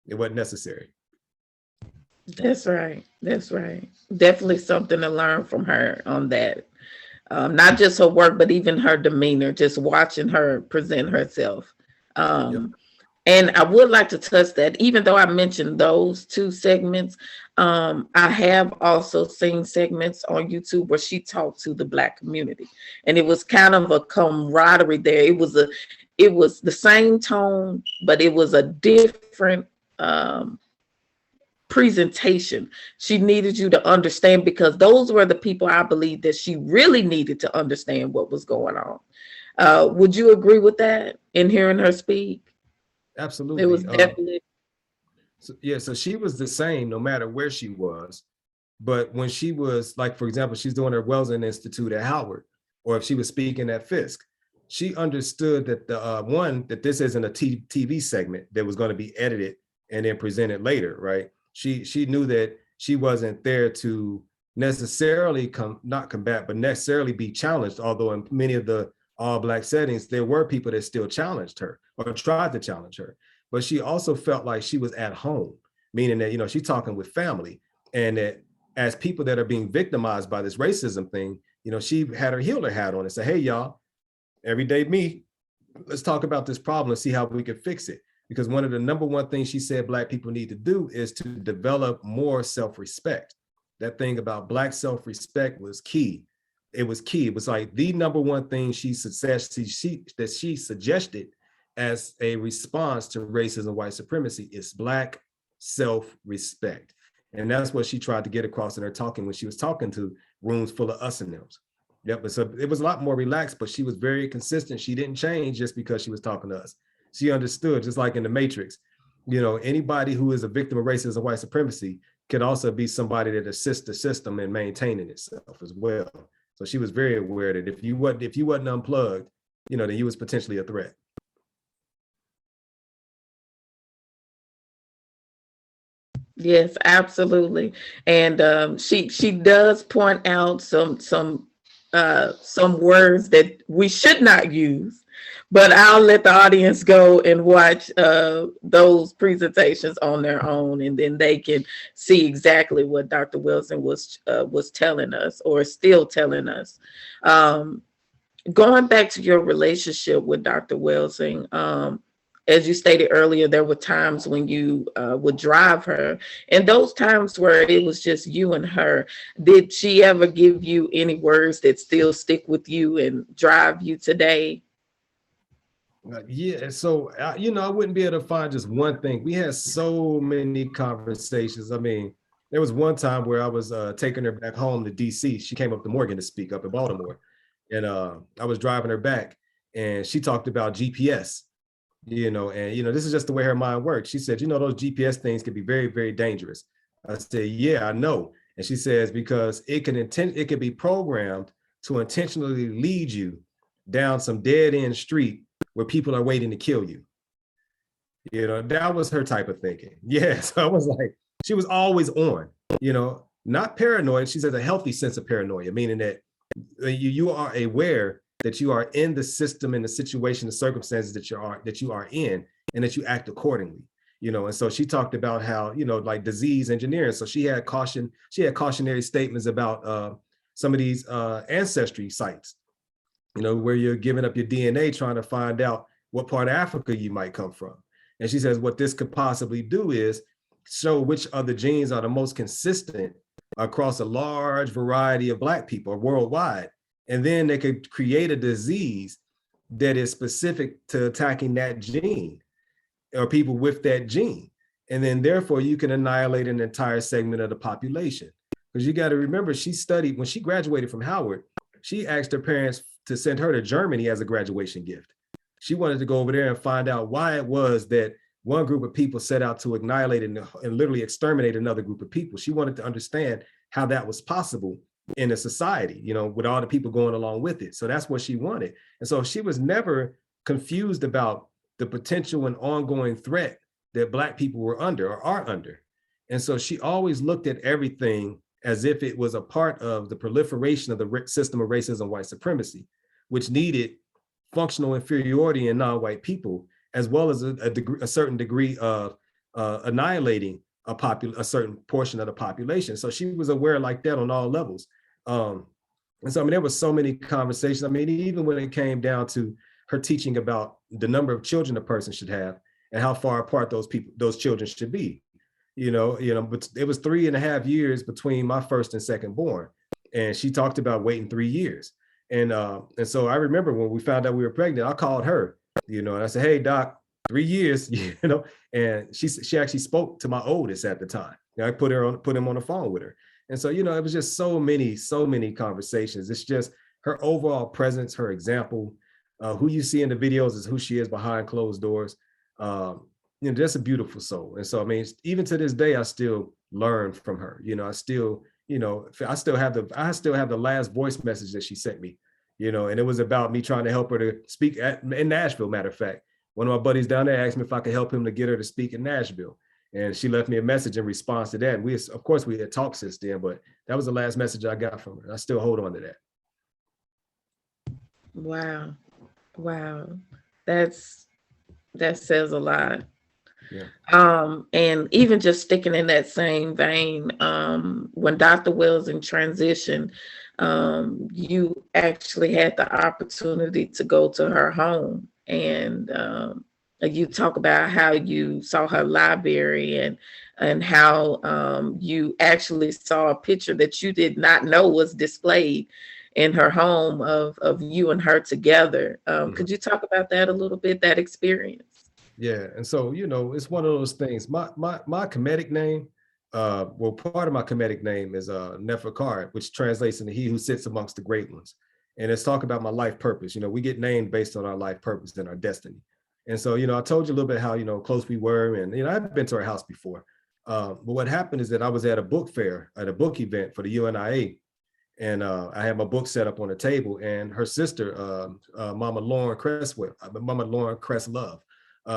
Speaker 2: It wasn't necessary.
Speaker 1: That's right. Definitely something to learn from her on that. Not just her work, but even her demeanor, just watching her present herself. And I would like to touch that, even though I mentioned those two segments, I have also seen segments on YouTube where she talked to the Black community, and it was kind of a camaraderie there. It was the same tone, but it was a different presentation. She needed you to understand, because those were the people I believe that she really needed to understand what was going on. Would you agree with that in hearing her speak? It was
Speaker 2: Absolutely.
Speaker 1: definitely.
Speaker 2: So she was the same no matter where she was. But when she was, like, for example, she's doing her Welsing Institute at Howard, or if she was speaking at Fisk, she understood that that this isn't a TV segment that was going to be edited and then presented later, right? She knew that she wasn't there to necessarily not combat, but necessarily be challenged. Although in many of the all Black settings, there were people that still challenged her or tried to challenge her. But she also felt like she was at home, meaning that, she's talking with family, and that as people that are being victimized by this racism thing, she had her healer hat on and said, hey, y'all, everyday me, let's talk about this problem and see how we can fix it. Because one of the number one things she said Black people need to do is to develop more self-respect. That thing about Black self-respect was key. It was key. It was like the number one thing she suggested as a response to racism and white supremacy is Black self-respect. And that's what she tried to get across in her talking when she was talking to rooms full of us and them. Yep, but so it was a lot more relaxed, but she was very consistent. She didn't change just because she was talking to us. She understood, just like in the Matrix, anybody who is a victim of racism and white supremacy could also be somebody that assists the system in maintaining itself as well. So she was very aware that if you wasn't unplugged, then you was potentially a threat.
Speaker 1: Yes, absolutely. And she does point out some words that we should not use, but I'll let the audience go and watch those presentations on their own, and then they can see exactly what Dr. Welsing was telling us, or still telling us. Going back to your relationship with Dr. Welsing, as you stated earlier, there were times when you would drive her, and those times where it was just you and her. Did she ever give you any words that still stick with you and drive you today?
Speaker 2: Yeah, so I wouldn't be able to find just one thing. We had so many conversations. I mean, there was one time where I was taking her back home to DC. She came up to Morgan to speak up in Baltimore, and I was driving her back, and she talked about GPS. And this is just the way her mind works. She said, those GPS things can be very, very dangerous. I said, yeah, I know. And she says, because it can be programmed to intentionally lead you down some dead end street where people are waiting to kill you. That was her type of thinking. Yeah. So I was like, she was always on, not paranoid. She says a healthy sense of paranoia, meaning that you are aware that you are in the system, in the situation, the circumstances that you are in, and that you act accordingly. And so she talked about how, like disease engineering. So she had cautionary statements about some of these ancestry sites, where you're giving up your DNA trying to find out what part of Africa you might come from. And she says what this could possibly do is show which of the genes are the most consistent across a large variety of Black people worldwide. And then they could create a disease that is specific to attacking that gene or people with that gene. And then therefore you can annihilate an entire segment of the population. Because you got to remember, she studied, when she graduated from Howard, she asked her parents to send her to Germany as a graduation gift. She wanted to go over there and find out why it was that one group of people set out to annihilate and literally exterminate another group of people. She wanted to understand how that was possible in a society, with all the people going along with it. So that's what she wanted. And so she was never confused about the potential and ongoing threat that Black people were under or are under. And so she always looked at everything as if it was a part of the proliferation of the system of racism and white supremacy, which needed functional inferiority in non-white people, as well as a certain degree of annihilating a certain portion of the population. So she was aware like that on all levels. And so, I mean, there was so many conversations. I mean, even when it came down to her teaching about the number of children a person should have and how far apart those children should be, but it was 3.5 years between my first and second born. And she talked about waiting 3 years. And so I remember when we found out we were pregnant, I called her, and I said, hey, doc, 3 years, and she actually spoke to my oldest at the time. I put him on the phone with her. And so, it was just so many conversations. It's just her overall presence, her example, who you see in the videos is who she is behind closed doors. Just a beautiful soul. And so, I mean, even to this day, I still learn from her. I still have the last voice message that she sent me, and it was about me trying to help her to speak in Nashville. Matter of fact, one of my buddies down there asked me if I could help him to get her to speak in Nashville. And she left me a message in response to that. And of course, we had talked since then, but that was the last message I got from her. I still hold on to that.
Speaker 1: Wow. That says a lot.
Speaker 2: Yeah.
Speaker 1: And even just sticking in that same vein, when Dr. Welsing transitioned, you actually had the opportunity to go to her home, and you talk about how you saw her library and how you actually saw a picture that you did not know was displayed in her home of you and her together. Could you talk about that a little bit, that experience?
Speaker 2: Yeah. And so, it's one of those things. My Kemetic name, part of my Kemetic name is Neferkar, which translates into he who sits amongst the great ones. And it's talking about my life purpose. We get named based on our life purpose and our destiny. And so, I told you a little bit how, close we were. And, I've been to her house before. But what happened is that I was at a book fair, at a book event for the UNIA. And I had my book set up on the table, and her sister, Mama Lauren Cress Love,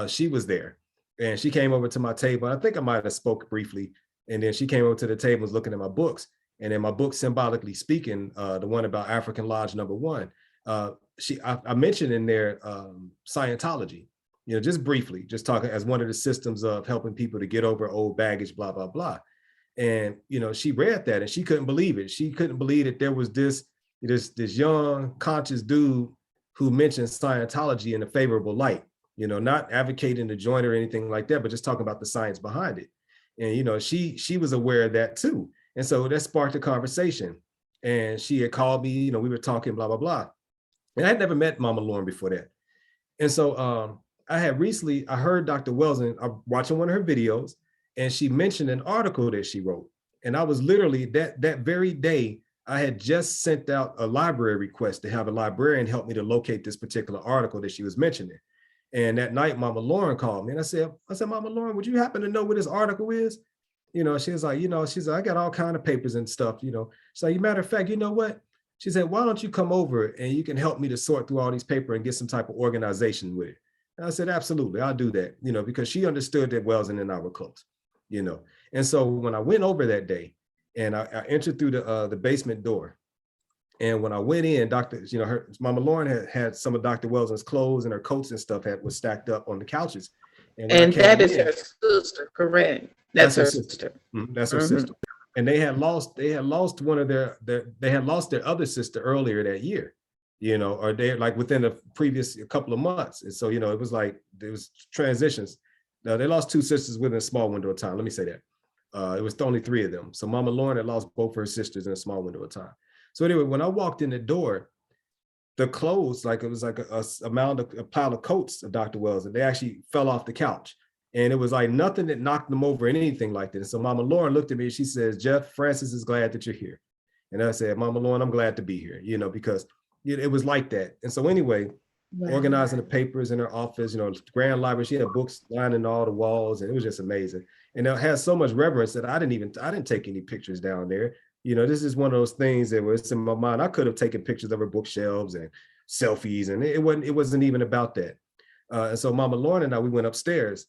Speaker 2: she was there, and she came over to my table. I think I might have spoke briefly, and then she came over to the table, was looking at my books, and in my book, Symbolically Speaking, the one about African Lodge Number 1, I mentioned in there Scientology, just briefly, just talking as one of the systems of helping people to get over old baggage, blah blah blah. And she read that and she couldn't believe it. She couldn't believe that there was this young conscious dude who mentioned Scientology in a favorable light. Not advocating the joint or anything like that, but just talking about the science behind it. And she was aware of that too. And so that sparked a conversation. And she had called me. We were talking, blah blah blah. And I had never met Mama Lauren before that. And so I heard Dr. Welsing, watching one of her videos. And she mentioned an article that she wrote. And I was literally that very day, I had just sent out a library request to have a librarian help me to locate this particular article that she was mentioning. And that night, Mama Lauren called me and I said, Mama Lauren, would you happen to know what this article is? She was like, I got all kinds of papers and stuff, So matter of fact, you know what? She said, why don't you come over and you can help me to sort through all these papers and get some type of organization with it. And I said, absolutely, I'll do that, because she understood that Welsing and I were close. And so when I went over that day and I entered through the basement door, and when I went in, her Mama Lauren had some of Dr. Welsing's clothes and her coats and stuff was stacked up on the couches.
Speaker 1: And that is her sister, correct? That's her sister.
Speaker 2: That's her sister. And they had lost one of they had lost their other sister earlier that year, or they like within the previous couple of months. And so, it was like there was transitions. Now, they lost 2 sisters within a small window of time. Let me say that. It was only 3 of them. So Mama Lauren had lost both her sisters in a small window of time. So anyway, when I walked in the door, the clothes, it was like a pile of coats of Dr. Wells, and they actually fell off the couch. And it was like nothing that knocked them over or anything like that. And so Mama Lauren looked at me and she says, Jeff, Francis is glad that you're here. And I said, Mama Lauren, I'm glad to be here, because it was like that. And so anyway, organizing the papers in her office, grand library. She had books lining all the walls, and it was just amazing. And it has so much reverence that I didn't take any pictures down there. This is one of those things that was in my mind. I could have taken pictures of her bookshelves and selfies, and it wasn't even about that. And so Mama Lauren and I, we went upstairs.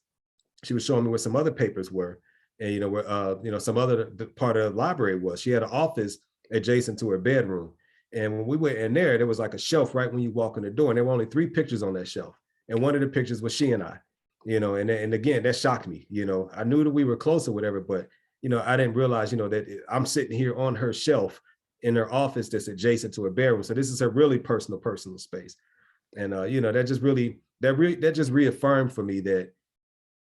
Speaker 2: She was showing me where some other papers were, and where some other part of the library was. She had an office adjacent to her bedroom. And when we went in there was like a shelf right when you walk in the door, and there were only 3 pictures on that shelf. And one of the pictures was she and I, and again, that shocked me. I knew that we were close or whatever, but, I didn't realize, that I'm sitting here on her shelf in her office that's adjacent to her bedroom. So this is her really personal space. And, that just reaffirmed for me that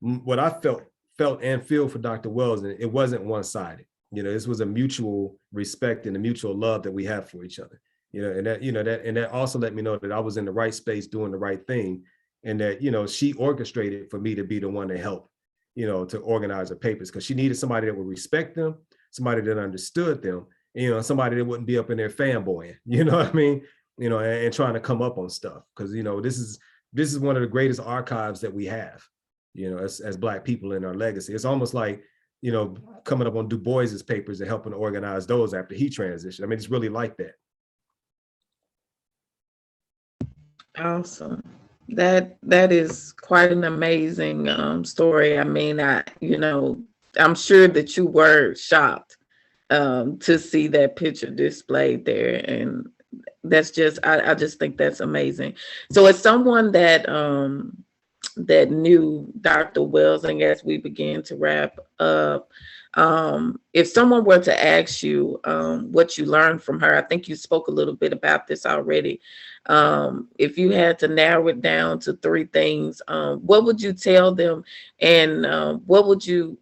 Speaker 2: what I felt and feel for Dr. Wells, and it wasn't one-sided. This was a mutual respect and a mutual love that we have for each other. And that also let me know that I was in the right space doing the right thing, and that she orchestrated for me to be the one to help. to organize her papers, because she needed somebody that would respect them, somebody that understood them, somebody that wouldn't be up in there fanboying, you know what I mean? And trying to come up on stuff. Because, this is one of the greatest archives that we have, as Black people in our legacy. It's almost like, coming up on Du Bois's papers and helping organize those after he transitioned. I mean, it's really like that.
Speaker 1: Awesome. That is quite an amazing story. I mean, I'm sure that you were shocked to see that picture displayed there, and that's just I just think that's amazing. So, as someone that that knew Dr. Welsing, as we begin to wrap up, if someone were to ask you what you learned from her, I think you spoke a little bit about this already. If you had to narrow it down to three things, what would you tell them, and what would you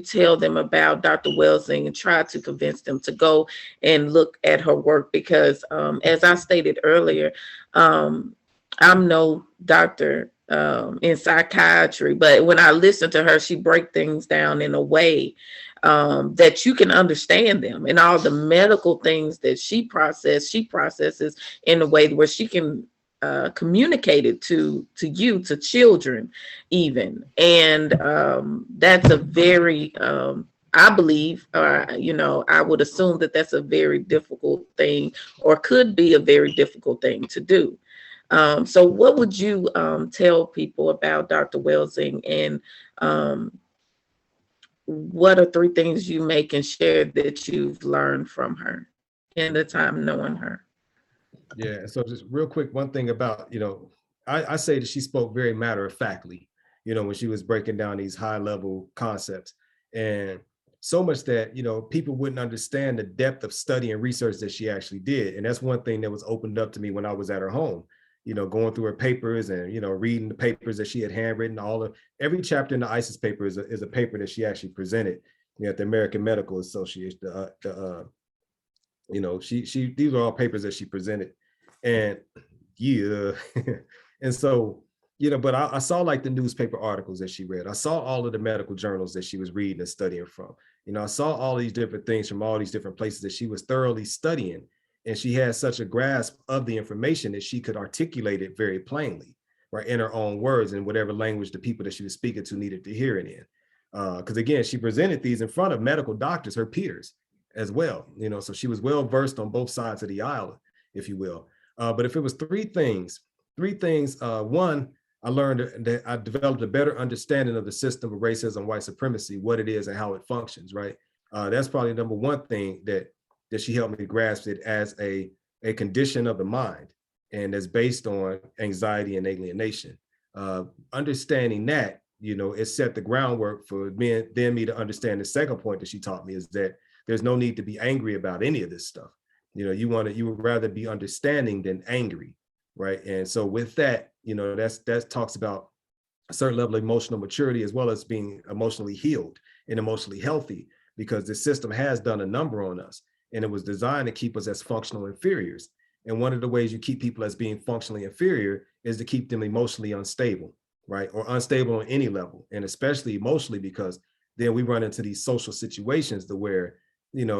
Speaker 1: tell them about Dr. Welsing, and try to convince them to go and look at her work? Because as I stated earlier, I'm no doctor in psychiatry, but when I listen to her, she breaks things down in a way that you can understand them, and all the medical things that she processes in a way where she can communicate it to you, to children even. And that's a very I believe, I would assume that that's a very difficult thing, or could be a very difficult thing to do. So what would you tell people about Dr. Welsing, and what are three things you may can share that you've learned from her in the time knowing her?
Speaker 2: Yeah. So just real quick, one thing about, I say that she spoke very matter-of-factly, when she was breaking down these high level concepts. And so much that, people wouldn't understand the depth of study and research that she actually did. And that's one thing that was opened up to me when I was at her home, going through her papers and, reading the papers that she had handwritten. Every chapter in the ISIS paper is a paper that she actually presented, at the American Medical Association. These are all papers that she presented. And yeah. And so, but I saw like the newspaper articles that she read. I saw all of the medical journals that she was reading and studying from. I saw all these different things from all these different places that she was thoroughly studying. And she had such a grasp of the information that she could articulate it very plainly, right, in her own words, in whatever language the people that she was speaking to needed to hear it in. Because again, she presented these in front of medical doctors, her peers as well. So she was well versed on both sides of the aisle, if you will. But if it was three things, one, I learned that I developed a better understanding of the system of racism, white supremacy, what it is and how it functions, right? That's probably number one thing that she helped me grasp it as a condition of the mind, and that's based on anxiety and alienation. Understanding that, it set the groundwork for me to understand the second point that she taught me, is that there's no need to be angry about any of this stuff. You would rather be understanding than angry, right? And so with that, that talks about a certain level of emotional maturity, as well as being emotionally healed and emotionally healthy, because the system has done a number on us, and it was designed to keep us as functional inferiors. And one of the ways you keep people as being functionally inferior is to keep them emotionally unstable, right? Or unstable on any level, and especially emotionally, because then we run into these social situations to where,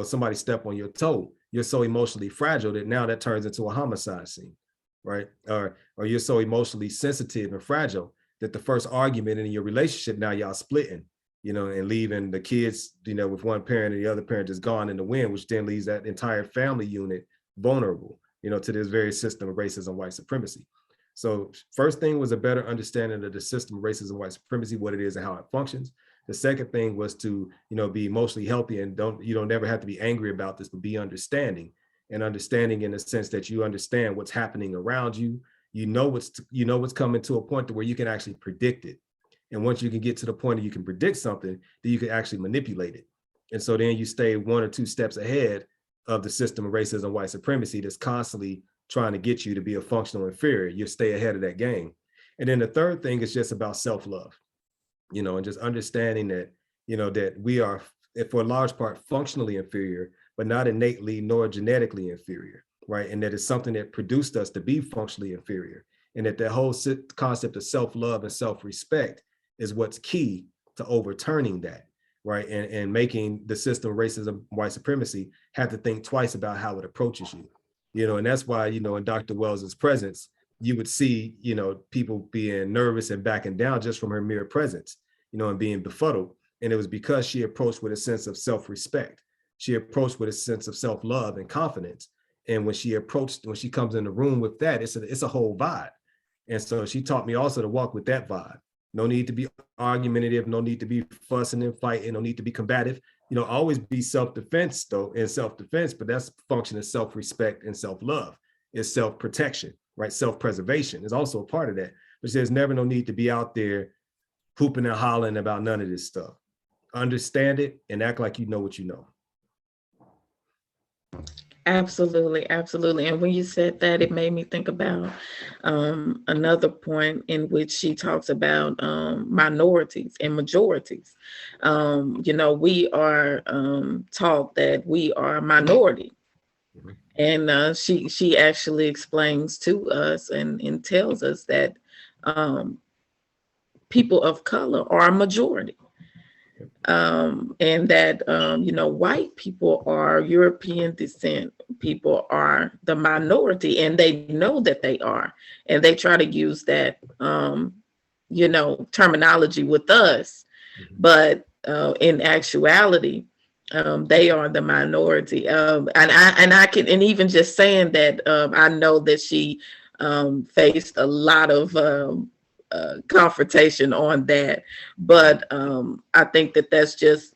Speaker 2: somebody step on your toe, you're so emotionally fragile that now that turns into a homicide scene, right? Or you're so emotionally sensitive and fragile that the first argument in your relationship, now y'all splitting, and leaving the kids, with one parent and the other parent is gone in the wind, which then leaves that entire family unit vulnerable, to this very system of racism, white supremacy. So first thing was a better understanding of the system of racism, white supremacy, what it is and how it functions. The second thing was to, be emotionally healthy, and don't never have to be angry about this, but be understanding, and understanding in the sense that you understand what's happening around you. What's coming to a point to where you can actually predict it. And once you can get to the point that you can predict something, then you can actually manipulate it. And so then you stay one or two steps ahead of the system of racism, white supremacy that's constantly trying to get you to be a functional inferior. You stay ahead of that game. And then the third thing is just about self-love, and just understanding that, that we are, for a large part, functionally inferior, but not innately nor genetically inferior, right? And that it's something that produced us to be functionally inferior. And that the whole concept of self-love and self-respect is what's key to overturning that, right? And making the system of racism, white supremacy, have to think twice about how it approaches you. And that's why, in Dr. Wells's presence, you would see, people being nervous and backing down just from her mere presence, and being befuddled. And it was because she approached with a sense of self-respect. She approached with a sense of self-love and confidence. And when she comes in the room with that, it's a whole vibe. And so she taught me also to walk with that vibe. No need to be argumentative, no need to be fussing and fighting, no need to be combative. Always be self-defense though, and self-defense, but that's function of self-respect and self-love. It's self-protection, right? Self-preservation is also a part of that. But there's never no need to be out there hooping and hollering about none of this stuff. Understand it and act like you know what you know.
Speaker 1: Absolutely, absolutely. And when you said that, it made me think about another point in which she talks about minorities and majorities. We are taught that we are a minority. And she actually explains to us and tells us that people of color are a majority. And that, white people are European descent, people are the minority, and they know that they are, and they try to use that, terminology with us, but in actuality, they are the minority. And even just saying that, I know that she faced a lot of confrontation on that, but I think that that's just,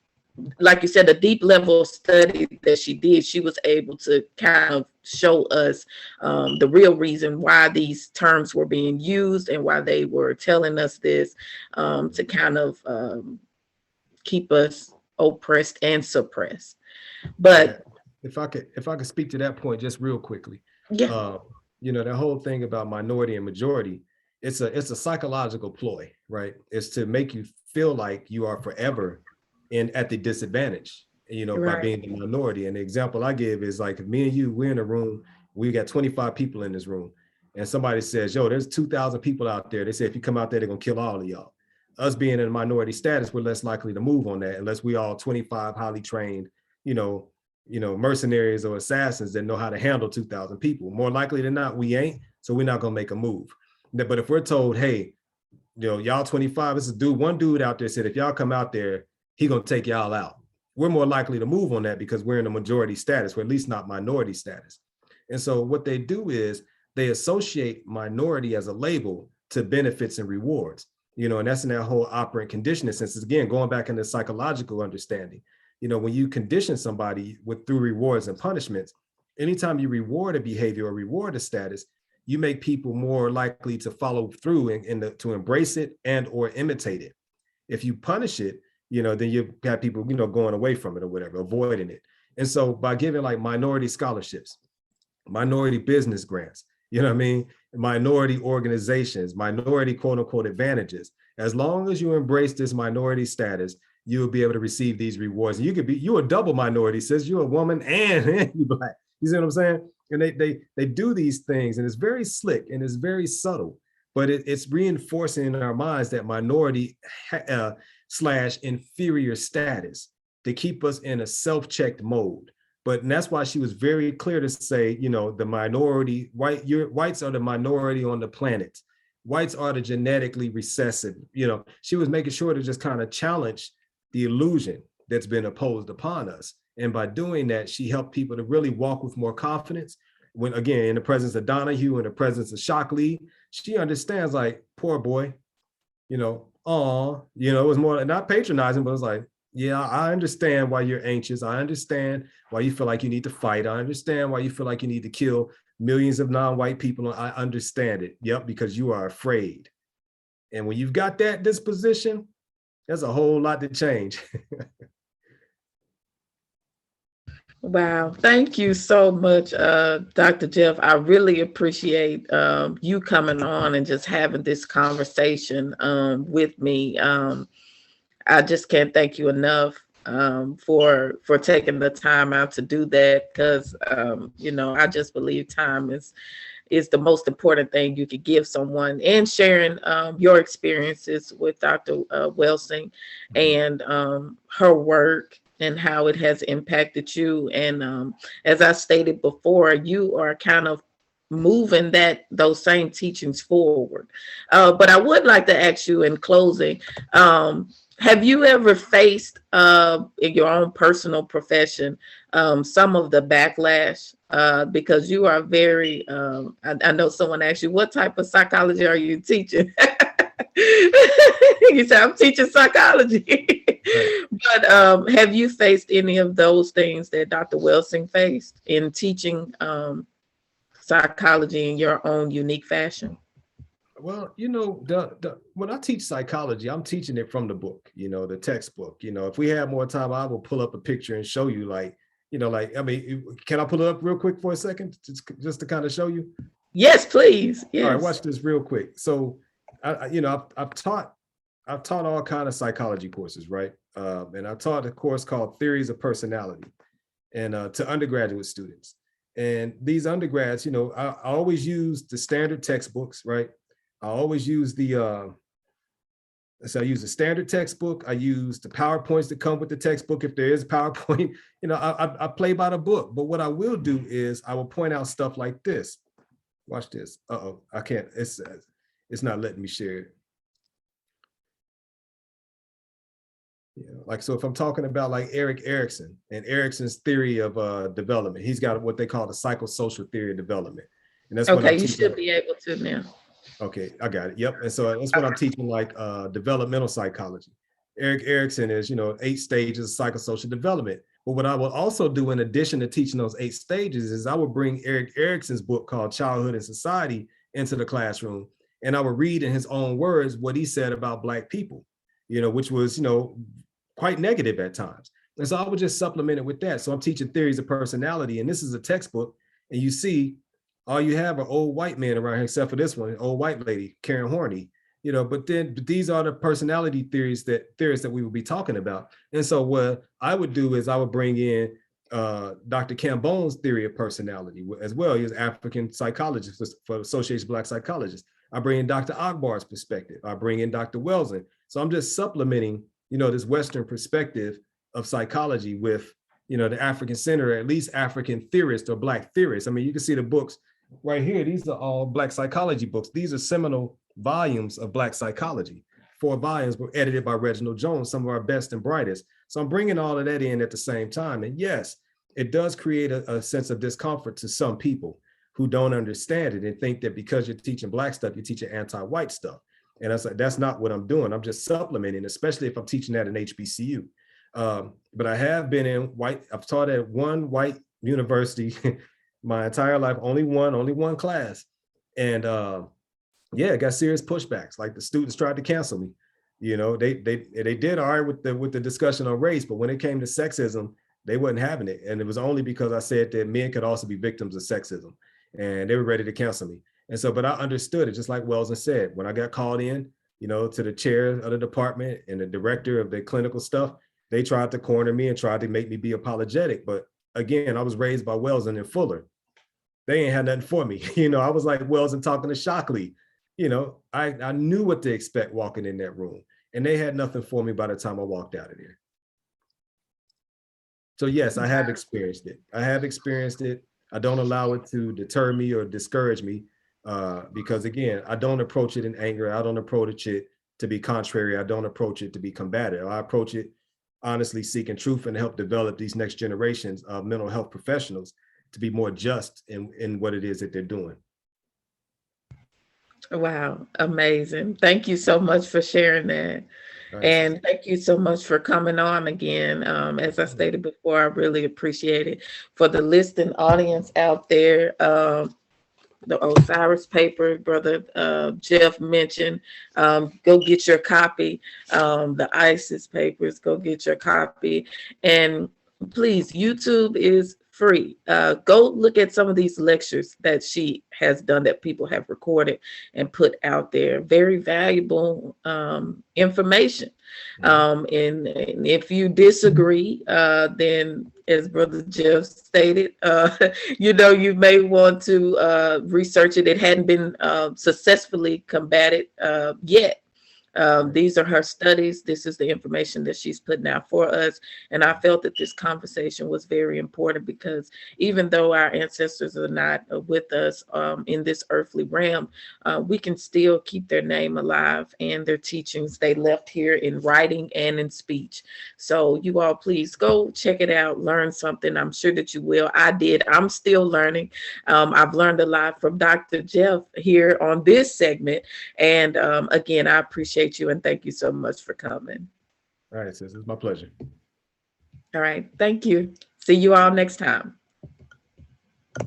Speaker 1: like you said, a deep level study that she did. She was able to kind of show us the real reason why these terms were being used and why they were telling us this, to kind of keep us oppressed and suppressed. But
Speaker 2: if I could speak to that point just real quickly.
Speaker 1: Yeah.
Speaker 2: The whole thing about minority and majority, it's a psychological ploy, right? It's to make you feel like you are forever at the disadvantage,
Speaker 1: Right.
Speaker 2: by being the minority. And the example I give is like, if me and you, we're in a room, we got 25 people in this room, and somebody says, yo, there's 2,000 people out there. They say, if you come out there, they're gonna kill all of y'all. Us being in a minority status, we're less likely to move on that unless we all 25 highly trained, mercenaries or assassins that know how to handle 2,000 people. More likely than not, we ain't, so we're not gonna make a move. But if we're told, hey, y'all 25, it's one dude out there said, if y'all come out there, he gonna take y'all out. We're more likely to move on that because we're in a majority status, or at least not minority status. And so what they do is they associate minority as a label to benefits and rewards, and that's in that whole operant conditioning sense. Again, going back into psychological understanding, when you condition somebody through rewards and punishments, anytime you reward a behavior or reward a status, you make people more likely to follow through and to embrace it and or imitate it. If you punish it, then you have people, going away from it or whatever, avoiding it. And so by giving like minority scholarships, minority business grants, minority organizations, minority quote unquote advantages, as long as you embrace this minority status, you will be able to receive these rewards. And you're a double minority, sis, you're a woman and you Black. You see what I'm saying? And they do these things, and it's very slick and it's very subtle, but it's reinforcing in our minds that minority / inferior status to keep us in a self-checked mode. And that's why she was very clear to say, the minority, whites are the minority on the planet. Whites are the genetically recessive. She was making sure to just kind of challenge the illusion that's been imposed upon us. And by doing that, she helped people to really walk with more confidence. When, again, in the presence of Donahue, in the presence of Shockley, she understands, like, poor boy, it was more not patronizing, but it was like, yeah, I understand why you're anxious. I understand why you feel like you need to fight. I understand why you feel like you need to kill millions of non-white people. I understand it. Yep, because you are afraid. And when you've got that disposition, there's a whole lot to change.
Speaker 1: Wow. Thank you so much, Dr. Jeff. I really appreciate you coming on and just having this conversation with me. I just can't thank you enough for taking the time out to do that, because I just believe time is the most important thing you could give someone, and sharing your experiences with Dr. Welsing and her work and how it has impacted you. And as I stated before, you are kind of moving those same teachings forward. But I would like to ask you in closing, have you ever faced in your own personal profession some of the backlash? Because you are very, I know someone asked you, what type of psychology are you teaching? You said, I'm teaching psychology.
Speaker 2: Right.
Speaker 1: But have you faced any of those things that Dr. Welsing faced in teaching psychology in your own unique fashion?
Speaker 2: Well, when I teach psychology, I'm teaching it from the book, the textbook. If we have more time, I will pull up a picture and show you, can I pull it up real quick for a second, just to kind of show you?
Speaker 1: Yes, please. Yes.
Speaker 2: All right, watch this real quick. So, I've taught all kind of psychology courses, right? And I taught a course called Theories of Personality, and to undergraduate students. And these undergrads, I always use the standard textbooks, right? I always use I use the standard textbook. I use the PowerPoints that come with the textbook. If there is PowerPoint, I play by the book. But what I will do is I will point out stuff like this. Watch this. Uh-oh, I can't, it's not letting me share it. So if I'm talking about like Erik Erikson and Erikson's theory of development, he's got what they call the psychosocial theory of development. And that's
Speaker 1: okay, you should be able to now.
Speaker 2: Okay, I got it. Yep. And so that's what I'm teaching, like developmental psychology. Erik Erikson is, 8 stages of psychosocial development. But what I will also do in addition to teaching those 8 stages is I will bring Erik Erikson's book called Childhood and Society into the classroom. And I will read in his own words what he said about Black people, which was, quite negative at times. And so I would just supplement it with that. So I'm teaching theories of personality, and this is a textbook. And you see, all you have are old white men around here, except for this one, old white lady, Karen Horney, but these are the personality theories that we will be talking about. And so what I would do is I would bring in Dr. Cambone's theory of personality as well. He's an African psychologist for the Association of Black Psychologists. I bring in Dr. Akbar's perspective. I bring in Dr. Welsing. So I'm just supplementing, this Western perspective of psychology with, the African center, or at least African theorists or Black theorists. I mean, you can see the books right here. These are all Black psychology books. These are seminal volumes of Black psychology. 4 volumes were edited by Reginald Jones, some of our best and brightest. So I'm bringing all of that in at the same time. And yes, it does create a sense of discomfort to some people who don't understand it and think that because you're teaching Black stuff, you're teaching anti-white stuff. And that's not what I'm doing. I'm just supplementing, especially if I'm teaching at an HBCU. But I have been I've taught at one white university my entire life, only one class. And it got serious pushbacks. Like the students tried to cancel me. They did all right with the discussion on race, but when it came to sexism, they wasn't having it. And it was only because I said that men could also be victims of sexism, and they were ready to cancel me. And so, but I understood it, just like Welsing said, when I got called in, to the chair of the department and the director of the clinical stuff, they tried to corner me and tried to make me be apologetic. But again, I was raised by Welsing and Fuller. They ain't had nothing for me. I was like Welsing talking to Shockley. I knew what to expect walking in that room, and they had nothing for me by the time I walked out of there. So yes, I have experienced it. I don't allow it to deter me or discourage me. Because again, I don't approach it in anger. I don't approach it to be contrary. I don't approach it to be combative. I approach it honestly seeking truth and help develop these next generations of mental health professionals to be more just in what it is that they're doing.
Speaker 1: Wow, amazing. Thank you so much for sharing that. Nice. And thank you so much for coming on again. As I stated before, I really appreciate it. For the listening audience out there, the Osiris paper, Brother Jeff mentioned, go get your copy. The ISIS papers, go get your copy. And please, YouTube is free. Go look at some of these lectures that she has done that people have recorded and put out there. Very valuable information. And if you disagree, then as Brother Jeff stated, you may want to research it. It hadn't been successfully combated yet. These are her studies. This is the information that she's putting out for us. And I felt that this conversation was very important because even though our ancestors are not with us in this earthly realm, we can still keep their name alive and their teachings they left here in writing and in speech. So you all please go check it out, learn something. I'm sure that you will. I did. I'm still learning. I've learned a lot from Dr. Jeff here on this segment. And again, I appreciate you and thank you so much for coming.
Speaker 2: All right, sis, it's my pleasure.
Speaker 1: All right, thank you. See you all next time.